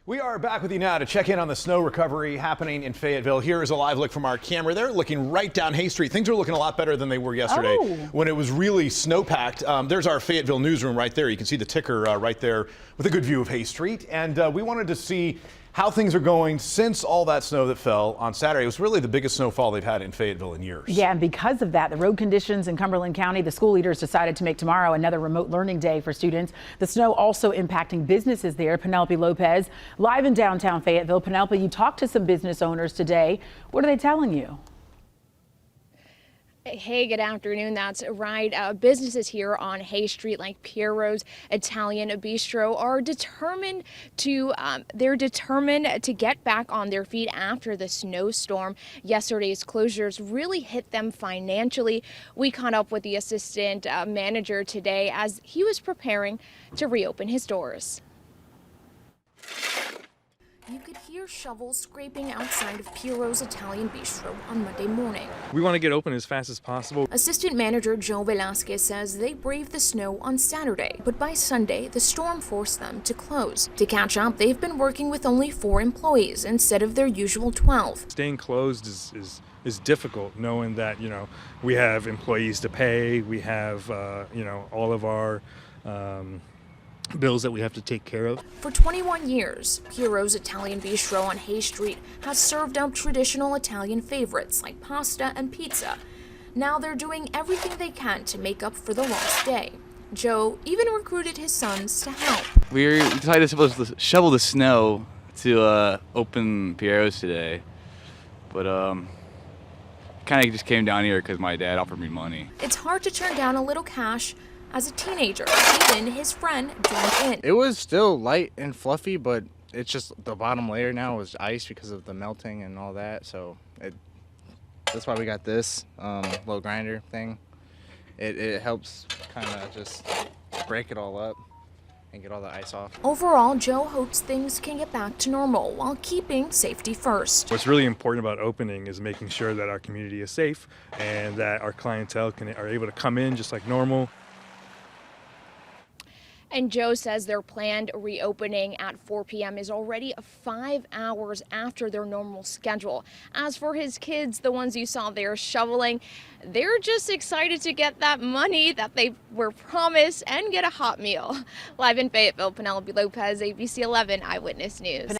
We are back with you now to check in on the snow recovery happening in Fayetteville. Here is a live look from our camera. They're looking right down Hay Street. Things are looking a lot better than they were yesterday when it was really snow-packed. There's our Fayetteville newsroom right there. You can see the ticker right there with a good view of Hay Street. And we wanted to see how things are going since all that snow that fell on Saturday. It was really the biggest snowfall they've had in Fayetteville in years. Yeah, and because of that, the road conditions in Cumberland County, the school leaders decided to make tomorrow another remote learning day for students. The snow also impacting businesses there. Penelope Lopez, live in downtown Fayetteville. Penelope, you talked to some business owners today. What are they telling you? Hey, good afternoon. That's right. Businesses here on Hay Street, like Piero's Italian Bistro, are determined to get back on their feet after the snowstorm. Yesterday's closures really hit them financially. We caught up with the assistant manager today as he was preparing to reopen his doors. You could hear shovels scraping outside of Piero's Italian Bistro on Monday morning. We want to get open as fast as possible. Assistant manager Joe Velasquez says they braved the snow on Saturday, but by Sunday, the storm forced them to close. To catch up, they've been working with only 4 employees instead of their usual 12. Staying closed is difficult, knowing that, we have employees to pay, we have, all of our bills that we have to take care of. For 21 years, Piero's Italian Bistro on Hay Street has served up traditional Italian favorites like pasta and pizza. Now they're doing everything they can to make up for the lost day. Joe even recruited his sons to help. We decided to shovel the snow to open Piero's today, but kind of just came down here because my dad offered me money. It's hard to turn down a little cash. As a teenager, even his friend joined in. It was still light and fluffy, but it's just the bottom layer now is ice because of the melting and all that. So that's why we got this little grinder thing. It helps kind of just break it all up and get all the ice off. Overall, Joe hopes things can get back to normal while keeping safety first. What's really important about opening is making sure that our community is safe and that our clientele are able to come in just like normal. And Joe says their planned reopening at 4 p.m. is already 5 hours after their normal schedule. As for his kids, the ones you saw there shoveling, they're just excited to get that money that they were promised and get a hot meal. Live in Fayetteville, Penelope Lopez, ABC 11 Eyewitness News.